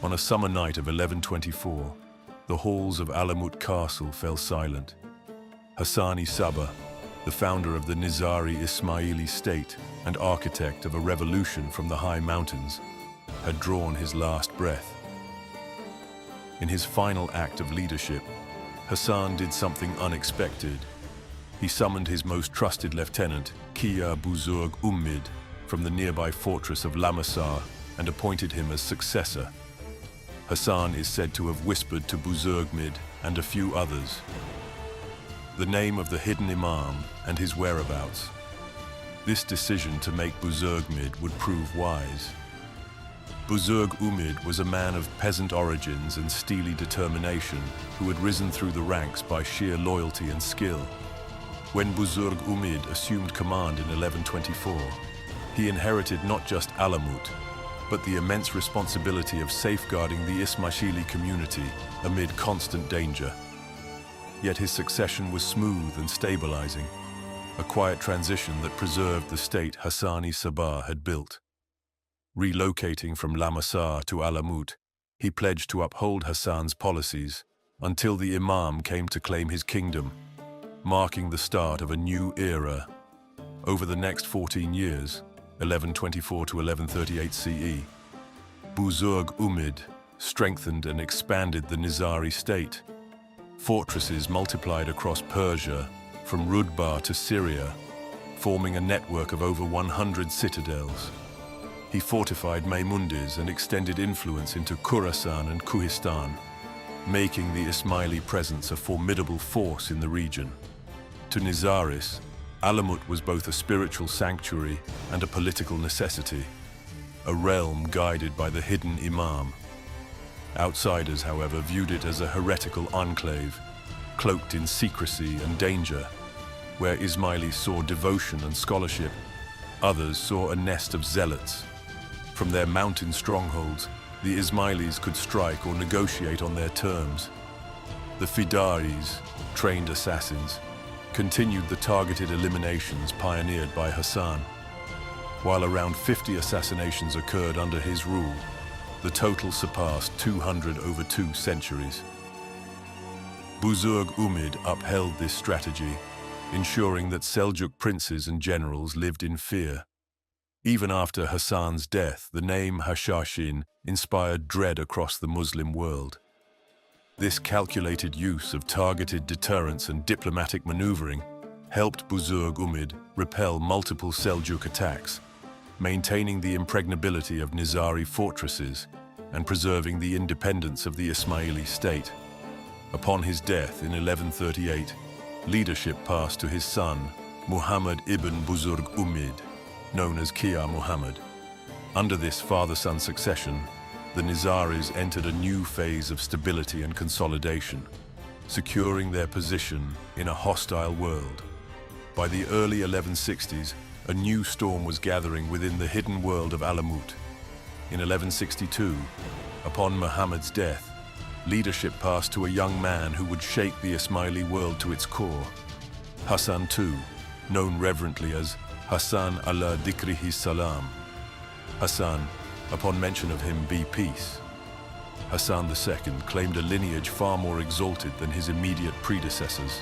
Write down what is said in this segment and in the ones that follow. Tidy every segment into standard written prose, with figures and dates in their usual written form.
On a summer night of 1124, the halls of Alamut Castle fell silent. Hassan II, the founder of the Nizari Ismaili state and architect of a revolution from the high mountains, had drawn his last breath. In his final act of leadership, Hassan did something unexpected. He summoned his most trusted lieutenant, Qiyama Buzurg Ummid, from the nearby fortress of Lamasar and appointed him as successor. Hassan is said to have whispered to Buzurgmid and a few others the name of the hidden Imam and his whereabouts. This decision to make Buzurgmid would prove wise. Buzurg Ummid was a man of peasant origins and steely determination who had risen through the ranks by sheer loyalty and skill. When Buzurg Ummid assumed command in 1124, he inherited not just Alamut, but the immense responsibility of safeguarding the Ismaili community amid constant danger. Yet his succession was smooth and stabilizing, a quiet transition that preserved the state Hassani Sabah had built. Relocating from Lamasar to Alamut, he pledged to uphold Hassan's policies until the Imam came to claim his kingdom, marking the start of a new era. Over the next 14 years, 1124 to 1138 CE, Buzurg Ummid strengthened and expanded the Nizari state. Fortresses multiplied across Persia, from Rudbar to Syria, forming a network of over 100 citadels. He fortified Maimundis and extended influence into Khurasan and Kuhistan, making the Ismaili presence a formidable force in the region. To Nizaris, Alamut was both a spiritual sanctuary and a political necessity, a realm guided by the hidden Imam. Outsiders, however, viewed it as a heretical enclave, cloaked in secrecy and danger. Where Ismailis saw devotion and scholarship, others saw a nest of zealots. From their mountain strongholds, the Ismailis could strike or negotiate on their terms. The Fidaris, trained assassins, continued the targeted eliminations pioneered by Hassan. While around 50 assassinations occurred under his rule, the total surpassed 200 over 2 centuries. Buzurg Ummid upheld this strategy, ensuring that Seljuk princes and generals lived in fear. Even after Hassan's death, the name Hashashin inspired dread across the Muslim world. This calculated use of targeted deterrence and diplomatic maneuvering helped Buzurg Ummid repel multiple Seljuk attacks, maintaining the impregnability of Nizari fortresses and preserving the independence of the Ismaili state. Upon his death in 1138, leadership passed to his son, Muhammad ibn Buzurg Ummid, known as Qiyama Muhammad. Under this father-son succession, the Nizaris entered a new phase of stability and consolidation, securing their position in a hostile world. By the early 1160s, a new storm was gathering within the hidden world of Alamut. In 1162, upon Muhammad's death, leadership passed to a young man who would shake the Ismaili world to its core. Hassan II, known reverently as Hassan ala Dikrihi Salam. Hassan, upon mention of him, be peace. Hassan II claimed a lineage far more exalted than his immediate predecessors.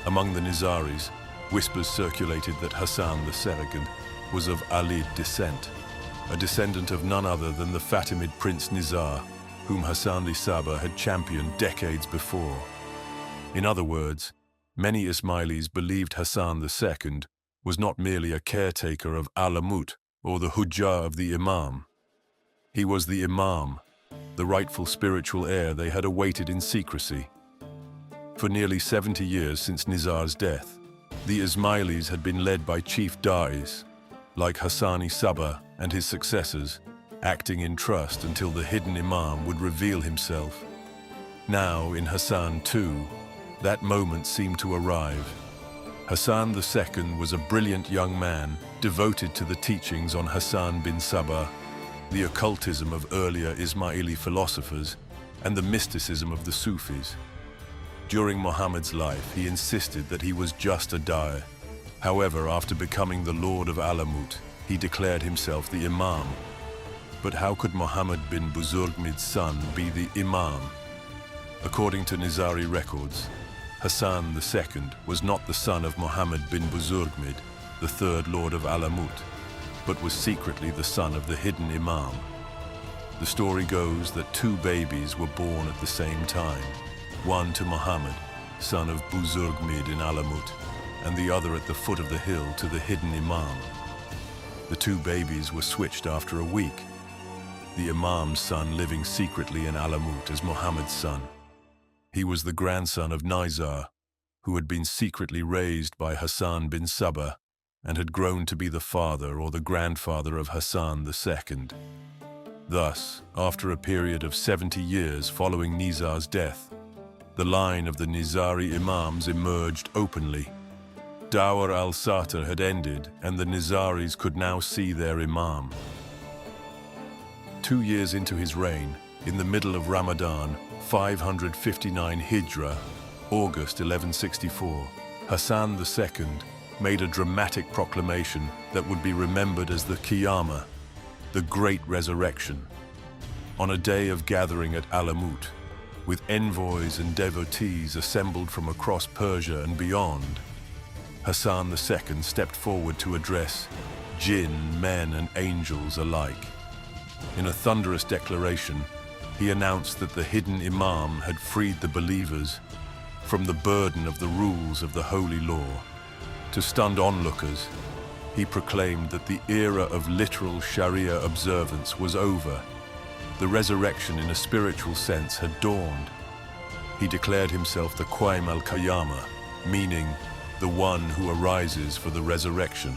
Among the Nizaris, whispers circulated that Hassan II was of Alid descent, a descendant of none other than the Fatimid Prince Nizar, whom Hassan II had championed decades before. In other words, many Ismailis believed Hassan II was not merely a caretaker of Alamut or the Hujjah of the Imam. He was the Imam, the rightful spiritual heir they had awaited in secrecy. For nearly 70 years since Nizar's death, the Ismailis had been led by chief da'is, like Hassani Sabah and his successors, acting in trust until the hidden Imam would reveal himself. Now, in Hassan II, that moment seemed to arrive. Hassan II was a brilliant young man devoted to the teachings on Hassan bin Sabah, the occultism of earlier Ismaili philosophers, and the mysticism of the Sufis. During Muhammad's life, he insisted that he was just a da'i. However, after becoming the Lord of Alamut, he declared himself the Imam. But how could Muhammad bin Buzurgmid's son be the Imam? According to Nizari records, Hassan II was not the son of Muhammad bin Buzurgmid, the third lord of Alamut, but was secretly the son of the hidden Imam. The story goes that two babies were born at the same time, one to Muhammad, son of Buzurgmid in Alamut, and the other at the foot of the hill to the hidden Imam. The two babies were switched after a week, the Imam's son living secretly in Alamut as Muhammad's son. He was the grandson of Nizar, who had been secretly raised by Hassan bin Sabah and had grown to be the father or the grandfather of Hassan II. Thus, after a period of 70 years following Nizar's death, the line of the Nizari Imams emerged openly. Dawr al-Satar had ended, and the Nizaris could now see their Imam. 2 years into his reign, in the middle of Ramadan, 559 Hijra, August 1164, Hassan II made a dramatic proclamation that would be remembered as the Qiyama, the Great Resurrection. On a day of gathering at Alamut, with envoys and devotees assembled from across Persia and beyond, Hassan II stepped forward to address jinn, men and angels alike. In a thunderous declaration, he announced that the hidden Imam had freed the believers from the burden of the rules of the holy law. To stunned onlookers, he proclaimed that the era of literal Sharia observance was over. The resurrection in a spiritual sense had dawned. He declared himself the Qaim al-Qiyama, meaning the one who arises for the resurrection.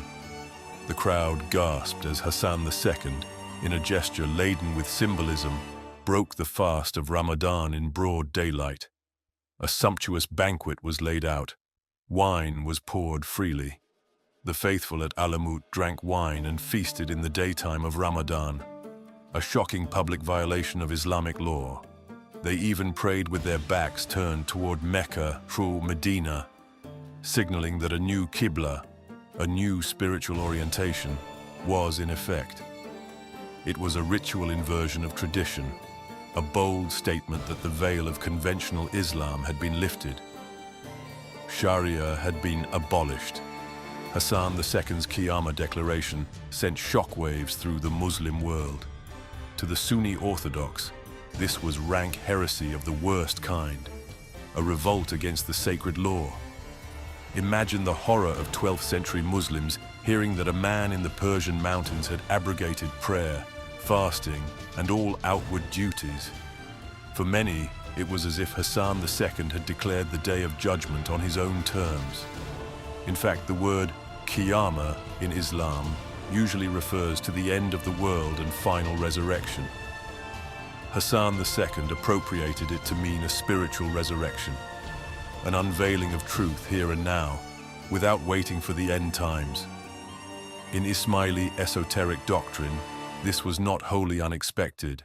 The crowd gasped as Hassan II, in a gesture laden with symbolism, broke the fast of Ramadan in broad daylight. A sumptuous banquet was laid out. Wine was poured freely. The faithful at Alamut drank wine and feasted in the daytime of Ramadan, a shocking public violation of Islamic law. They even prayed with their backs turned toward Mecca through Medina, signaling that a new Qibla, a new spiritual orientation, was in effect. It was a ritual inversion of tradition, a bold statement that the veil of conventional Islam had been lifted. Sharia had been abolished. Hassan II's Qiyama declaration sent shockwaves through the Muslim world. To the Sunni Orthodox, this was rank heresy of the worst kind, a revolt against the sacred law. Imagine the horror of 12th century Muslims hearing that a man in the Persian mountains had abrogated prayer, fasting, and all outward duties. For many, it was as if Hassan II had declared the day of judgment on his own terms. In fact, the word Qiyama in Islam usually refers to the end of the world and final resurrection. Hassan II appropriated it to mean a spiritual resurrection, an unveiling of truth here and now, without waiting for the end times. In Ismaili esoteric doctrine, this was not wholly unexpected.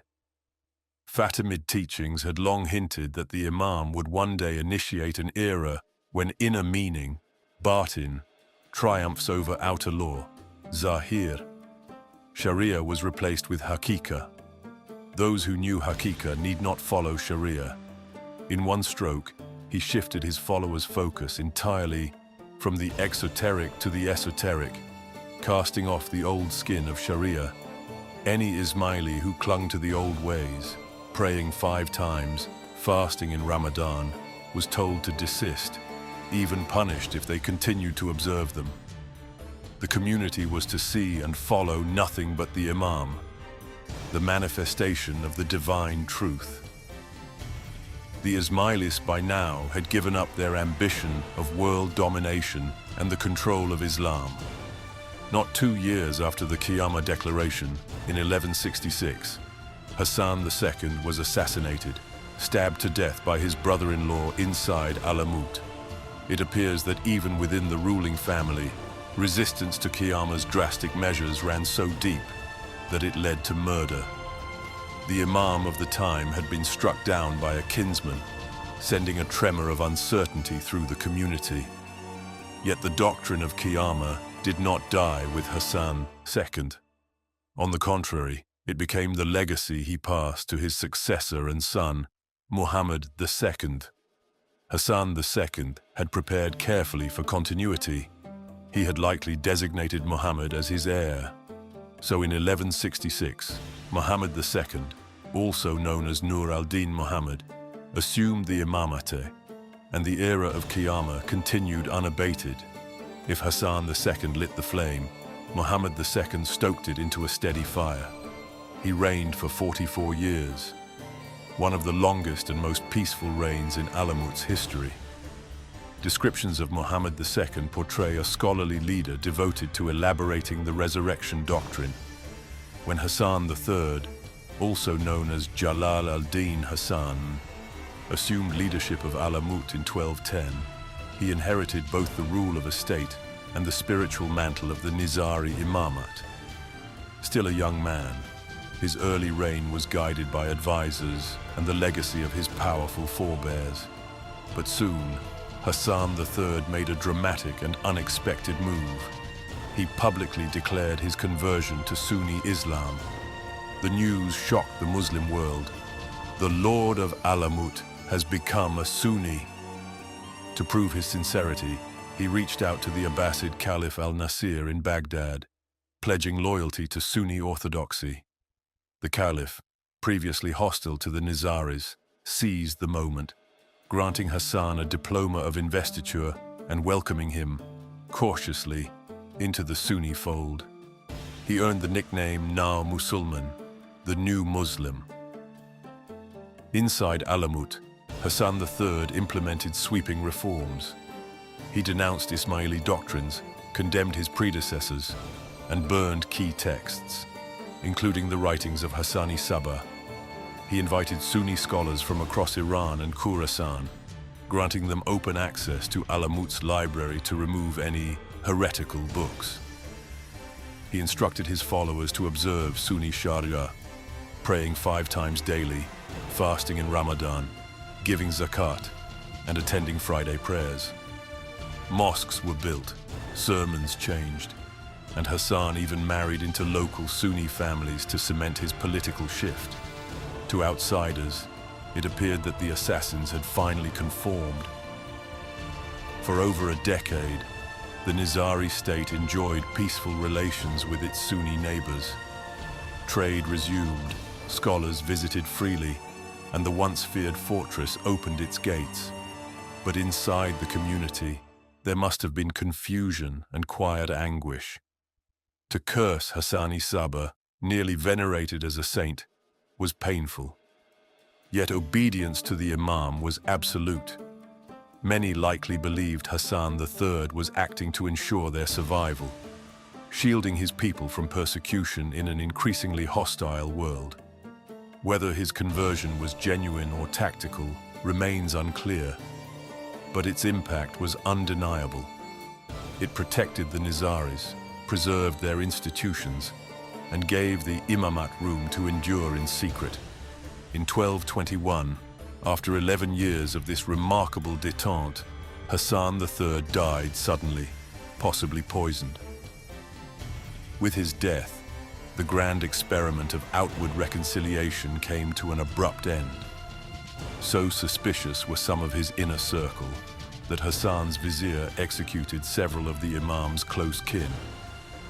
Fatimid teachings had long hinted that the Imam would one day initiate an era when inner meaning, batin, triumphs over outer law, zahir. Sharia was replaced with hakika. Those who knew hakika need not follow Sharia. In one stroke, he shifted his followers' focus entirely from the exoteric to the esoteric, casting off the old skin of Sharia. Any Ismaili who clung to the old ways, praying 5 times, fasting in Ramadan, was told to desist, even punished if they continued to observe them. The community was to see and follow nothing but the Imam, the manifestation of the divine truth. The Ismailis by now had given up their ambition of world domination and the control of Islam. Not 2 years after the Qiyama declaration, in 1166, Hassan II was assassinated, stabbed to death by his brother-in-law inside Alamut. It appears that even within the ruling family, resistance to Qiyama's drastic measures ran so deep that it led to murder. The Imam of the time had been struck down by a kinsman, sending a tremor of uncertainty through the community. Yet the doctrine of Qiyama did not die with Hassan II. On the contrary, It became the legacy he passed to his successor and son, Muhammad II. Hassan II had prepared carefully for continuity. He had likely designated Muhammad as his heir. So in 1166, Muhammad II, also known as Nur al-Din Muhammad, assumed the Imamate, and the era of Qiyama continued unabated. If Hassan II lit the flame, Muhammad II stoked it into a steady fire. He reigned for 44 years, one of the longest and most peaceful reigns in Alamut's history. Descriptions of Muhammad II portray a scholarly leader devoted to elaborating the resurrection doctrine. When Hassan III, also known as Jalal al-Din Hassan, assumed leadership of Alamut in 1210, he inherited both the rule of a state and the spiritual mantle of the Nizari Imams. Still a young man, his early reign was guided by advisors and the legacy of his powerful forebears. But soon, Hassan III made a dramatic and unexpected move. He publicly declared his conversion to Sunni Islam. The news shocked the Muslim world. The Lord of Alamut has become a Sunni. To prove his sincerity, he reached out to the Abbasid Caliph al-Nasir in Baghdad, pledging loyalty to Sunni orthodoxy. The Caliph, previously hostile to the Nizaris, seized the moment, granting Hassan a diploma of investiture and welcoming him, cautiously, into the Sunni fold. He earned the nickname Na Musulman, the new Muslim. Inside Alamut, Hassan III implemented sweeping reforms. He denounced Ismaili doctrines, condemned his predecessors, and burned key texts, including the writings of Hassan II. He invited Sunni scholars from across Iran and Khorasan, granting them open access to Alamut's library to remove any heretical books. He instructed his followers to observe Sunni Sharia, praying 5 times daily, fasting in Ramadan, giving zakat, and attending Friday prayers. Mosques were built, sermons changed, and Hassan even married into local Sunni families to cement his political shift. To outsiders, it appeared that the assassins had finally conformed. For over a decade, the Nizari state enjoyed peaceful relations with its Sunni neighbors. Trade resumed, scholars visited freely, and the once feared fortress opened its gates. But inside the community, there must have been confusion and quiet anguish. To curse Hassan II, nearly venerated as a saint, was painful. Yet obedience to the Imam was absolute. Many likely believed Hassan III was acting to ensure their survival, shielding his people from persecution in an increasingly hostile world. Whether his conversion was genuine or tactical remains unclear, but its impact was undeniable. It protected the Nizaris, preserved their institutions, and gave the Imamate room to endure in secret. In 1221, after 11 years of this remarkable détente, Hassan III died suddenly, possibly poisoned. With his death, the grand experiment of outward reconciliation came to an abrupt end. So suspicious were some of his inner circle that Hassan's vizier executed several of the Imam's close kin,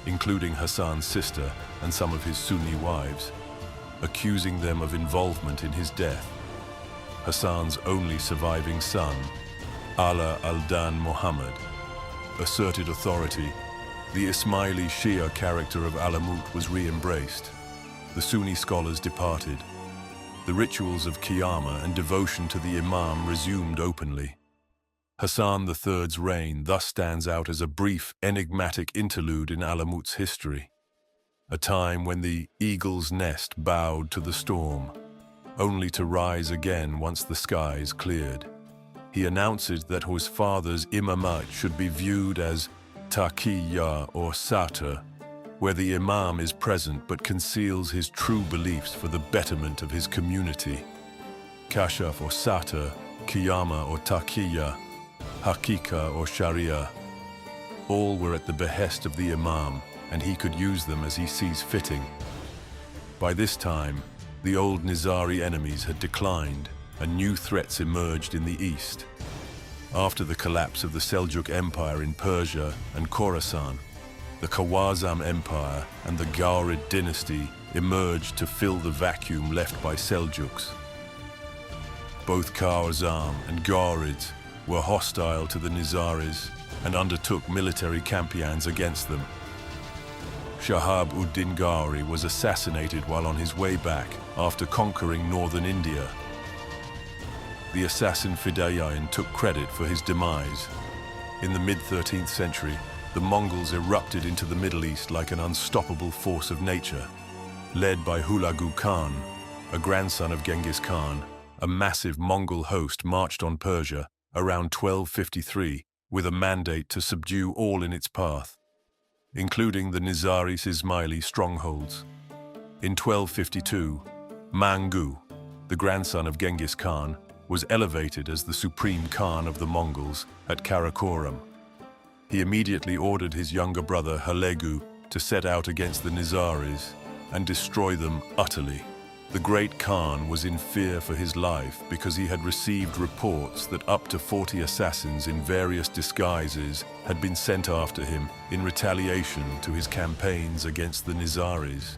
including Hassan's sister and some of his Sunni wives, accusing them of involvement in his death. Hassan's only surviving son, Ala al-Dan Muhammad, asserted authority. The Ismaili Shia character of Alamut was re-embraced. The Sunni scholars departed. The rituals of Qiyama and devotion to the Imam resumed openly. Hassan III's reign thus stands out as a brief, enigmatic interlude in Alamut's history, a time when the eagle's nest bowed to the storm, only to rise again once the skies cleared. He announced that his father's Imamate should be viewed as taqiyya or satir, where the Imam is present but conceals his true beliefs for the betterment of his community. Kashaf or satir, Qiyama or taqiyya, Hakika or Sharia, all were at the behest of the Imam, and he could use them as he sees fitting. By this time, the old Nizari enemies had declined and new threats emerged in the east. After the collapse of the Seljuk Empire in Persia and Khorasan, the Khwarezm Empire and the Ghurid dynasty emerged to fill the vacuum left by Seljuks. Both Khwarezm and Ghurids were hostile to the Nizaris and undertook military campaigns against them. Shahab-ud-Din Ghuri was assassinated while on his way back after conquering northern India. The assassin Fidayin took credit for his demise. In the mid-13th century, the Mongols erupted into the Middle East like an unstoppable force of nature. Led by Hulagu Khan, a grandson of Genghis Khan, a massive Mongol host marched on Persia around 1253 with a mandate to subdue all in its path, including the Nizaris Ismaili strongholds. In 1252, Mangu, the grandson of Genghis Khan, was elevated as the supreme Khan of the Mongols at Karakoram. He immediately ordered his younger brother Hulagu to set out against the Nizaris and destroy them utterly. The great Khan was in fear for his life because he had received reports that up to 40 assassins in various disguises had been sent after him in retaliation to his campaigns against the Nizaris.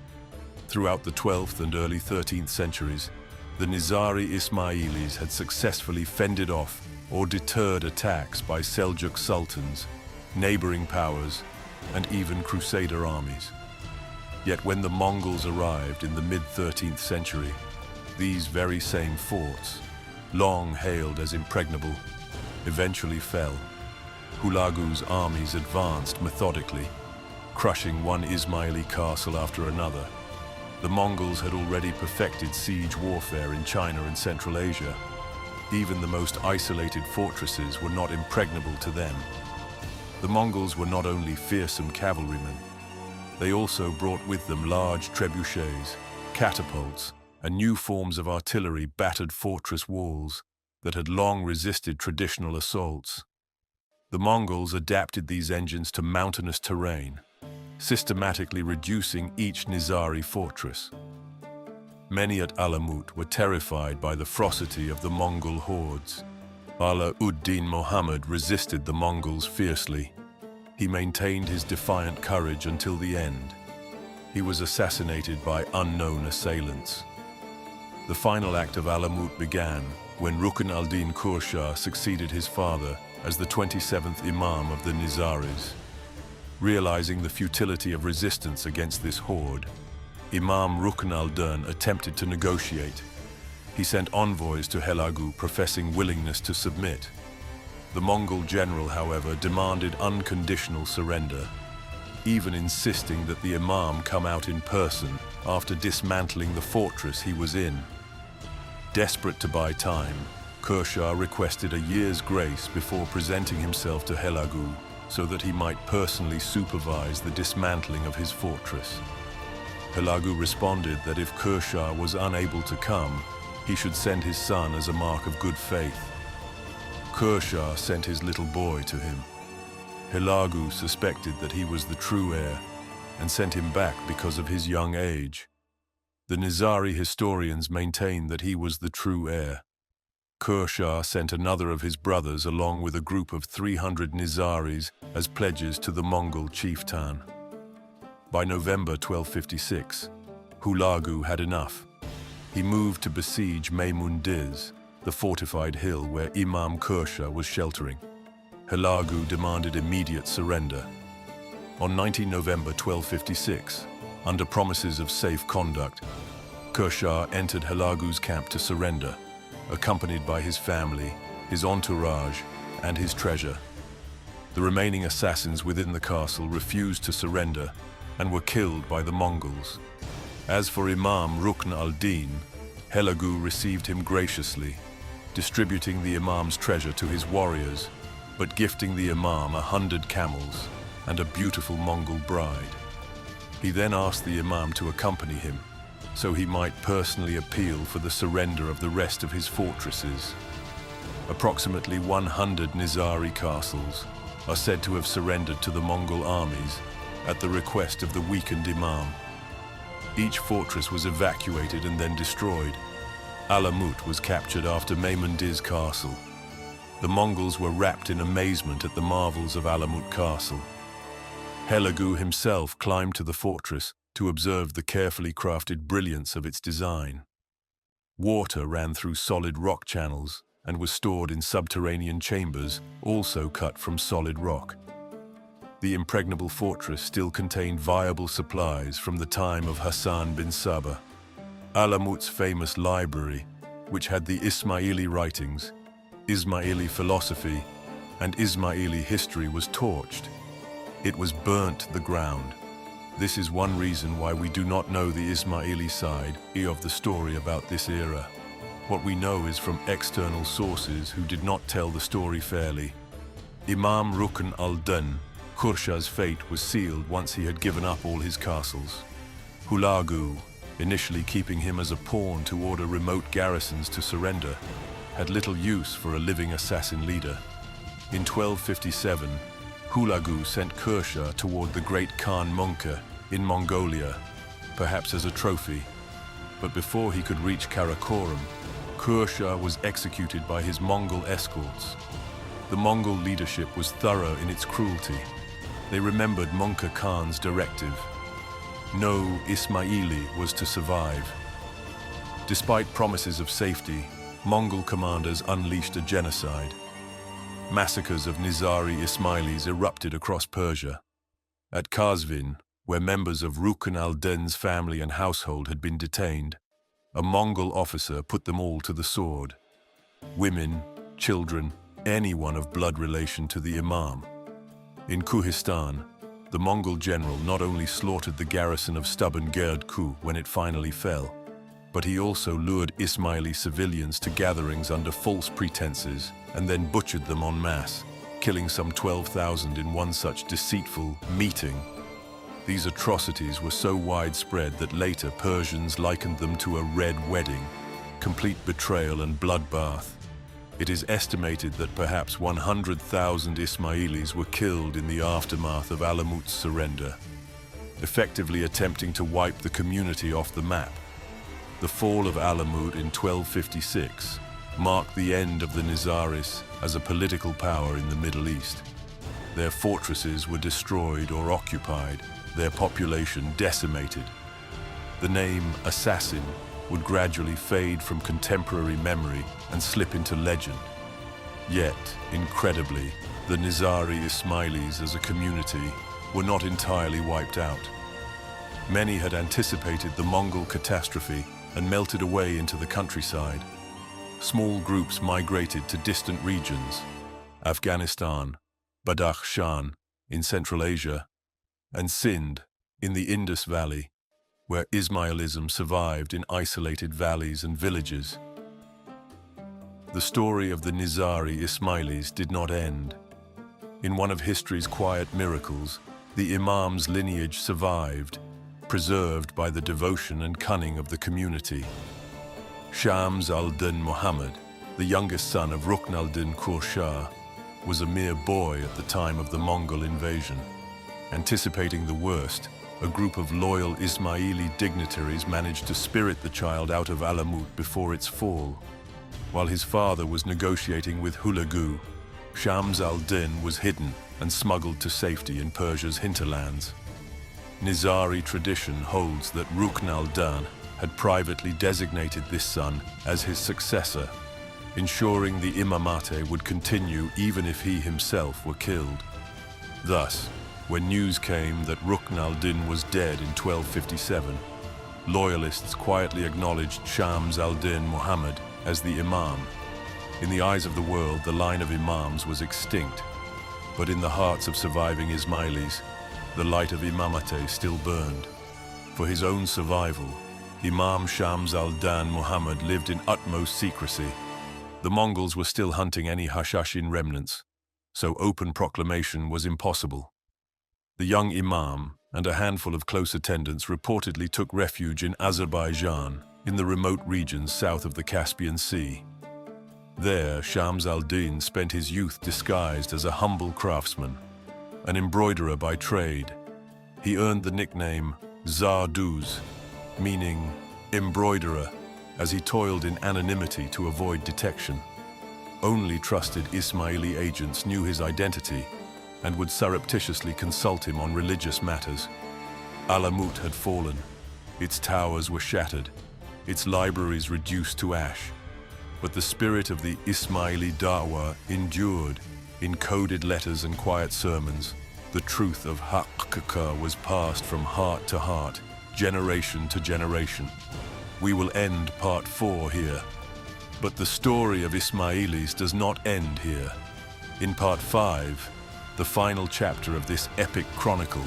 Throughout the 12th and early 13th centuries, the Nizari Ismailis had successfully fended off or deterred attacks by Seljuk sultans, neighboring powers, and even crusader armies. Yet when the Mongols arrived in the mid-13th century, these very same forts, long hailed as impregnable, eventually fell. Hulagu's armies advanced methodically, crushing one Ismaili castle after another. The Mongols had already perfected siege warfare in China and Central Asia. Even the most isolated fortresses were not impregnable to them. The Mongols were not only fearsome cavalrymen, they also brought with them large trebuchets, catapults, and new forms of artillery battered fortress walls that had long resisted traditional assaults. The Mongols adapted these engines to mountainous terrain, systematically reducing each Nizari fortress. Many at Alamut were terrified by the ferocity of the Mongol hordes. Ala-ud-Din Muhammad resisted the Mongols fiercely. He maintained his defiant courage until the end. He was assassinated by unknown assailants. The final act of Alamut began when Rukn al-Din Khurshah succeeded his father as the 27th Imam of the Nizaris. Realizing the futility of resistance against this horde, Imam Rukn al-Din attempted to negotiate. He sent envoys to Hulagu professing willingness to submit. The Mongol general, however, demanded unconditional surrender, even insisting that the Imam come out in person after dismantling the fortress he was in. Desperate to buy time, Khurshah requested a year's grace before presenting himself to Hulagu so that he might personally supervise the dismantling of his fortress. Hulagu responded that if Khurshah was unable to come, he should send his son as a mark of good faith. Khurshah sent his little boy to him. Hulagu suspected that he was the true heir and sent him back because of his young age. The Nizari historians maintain that he was the true heir. Khurshah sent another of his brothers along with a group of 300 Nizaris as pledges to the Mongol chieftain. By November 1256, Hulagu had enough. He moved to besiege Maimundiz, the fortified hill where Imam Khurshah was sheltering. Hulagu demanded immediate surrender. On 19 November 1256, under promises of safe conduct, Khurshah entered Hulagu's camp to surrender, accompanied by his family, his entourage, and his treasure. The remaining assassins within the castle refused to surrender and were killed by the Mongols. As for Imam Rukn al-Din, Hulagu received him graciously, distributing the Imam's treasure to his warriors, but gifting the Imam 100 camels and a beautiful Mongol bride. He then asked the Imam to accompany him, so he might personally appeal for the surrender of the rest of his fortresses. Approximately 100 Nizari castles are said to have surrendered to the Mongol armies at the request of the weakened Imam. Each fortress was evacuated and then destroyed. Alamut was captured after Maimandiz's castle. The Mongols were wrapped in amazement at the marvels of Alamut Castle. Hulagu himself climbed to the fortress to observe the carefully crafted brilliance of its design. Water ran through solid rock channels and was stored in subterranean chambers, also cut from solid rock. The impregnable fortress still contained viable supplies from the time of Hassan bin Sabah. Alamut's famous library, which had the Ismaili writings, Ismaili philosophy, and Ismaili history, was torched. It was burnt to the ground. This is one reason why we do not know the Ismaili side of the story about this era. What we know is from external sources who did not tell the story fairly. Imam Rukn al-Din, Khurshah's fate was sealed once he had given up all his castles. Hulagu, initially keeping him as a pawn to order remote garrisons to surrender, had little use for a living assassin leader. In 1257, Hulagu sent Khurshah toward the great Khan Munka in Mongolia, perhaps as a trophy. But before he could reach Karakorum, Khurshah was executed by his Mongol escorts. The Mongol leadership was thorough in its cruelty. They remembered Munka Khan's directive. No Ismaili was to survive. Despite promises of safety, Mongol commanders unleashed a genocide. Massacres of Nizari Imams erupted across Persia. At Kazvin, where members of Rukn al-Din's family and household had been detained, a Mongol officer put them all to the sword. Women, children, anyone of blood relation to the Imam. In Kuhistan, the Mongol general not only slaughtered the garrison of stubborn Gerdku when it finally fell, but he also lured Ismaili civilians to gatherings under false pretenses and then butchered them en masse, killing some 12,000 in one such deceitful meeting. These atrocities were so widespread that later Persians likened them to a red wedding, complete betrayal and bloodbath. It is estimated that perhaps 100,000 Ismailis were killed in the aftermath of Alamut's surrender, effectively attempting to wipe the community off the map. The fall of Alamut in 1256 marked the end of the Nizaris as a political power in the Middle East. Their fortresses were destroyed or occupied, their population decimated. The name assassin would gradually fade from contemporary memory and slip into legend. Yet, incredibly, the Nizari Ismailis as a community were not entirely wiped out. Many had anticipated the Mongol catastrophe and melted away into the countryside. Small groups migrated to distant regions, Afghanistan, Badakhshan in Central Asia, and Sindh in the Indus Valley, where Ismailism survived in isolated valleys and villages. The story of the Nizari Ismailis did not end. In one of history's quiet miracles, the Imam's lineage survived, preserved by the devotion and cunning of the community. Shams al-Din Muhammad, the youngest son of Rukn al-Din Khurshah, was a mere boy at the time of the Mongol invasion. Anticipating the worst, a group of loyal Ismaili dignitaries managed to spirit the child out of Alamut before its fall. While his father was negotiating with Hulagu, Shams al-Din was hidden and smuggled to safety in Persia's hinterlands. Nizari tradition holds that Rukn al-Din had privately designated this son as his successor, ensuring the Imamate would continue even if he himself were killed. Thus, when news came that Rukn al-Din was dead in 1257, loyalists quietly acknowledged Shams al-Din Muhammad as the Imam. In the eyes of the world, the line of Imams was extinct, but in the hearts of surviving Ismailis, the light of Imamate still burned. For his own survival, Imam Shams al-Din Muhammad lived in utmost secrecy. The Mongols were still hunting any Hashashin remnants, so open proclamation was impossible. The young Imam and a handful of close attendants reportedly took refuge in Azerbaijan, in the remote regions south of the Caspian Sea. There, Shams al-Din spent his youth disguised as a humble craftsman, an embroiderer by trade. He earned the nickname Zarduz, meaning embroiderer, as he toiled in anonymity to avoid detection. Only trusted Ismaili agents knew his identity and would surreptitiously consult him on religious matters. Alamut had fallen. Its towers were shattered, its libraries reduced to ash. But the spirit of the Ismaili Da'wah endured. In coded letters and quiet sermons, the truth of Haqqa was passed from heart to heart, generation to generation. We will end part 4 here. But the story of Ismailis does not end here. In part 5, the final chapter of this epic chronicle,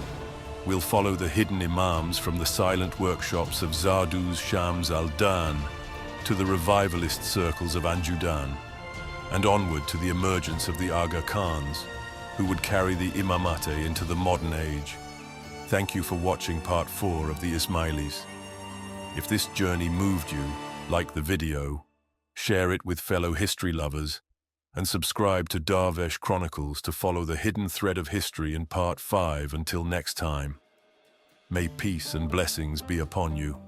we'll follow the hidden imams from the silent workshops of Zadus Shams al-Dan to the revivalist circles of Anjudan, and onward to the emergence of the Aga Khans, who would carry the Imamate into the modern age. Thank you for watching part 4 of the Ismailis. If this journey moved you, like the video, share it with fellow history lovers, and subscribe to Darvesh Chronicles to follow the hidden thread of history in part 5. Until next time, may peace and blessings be upon you.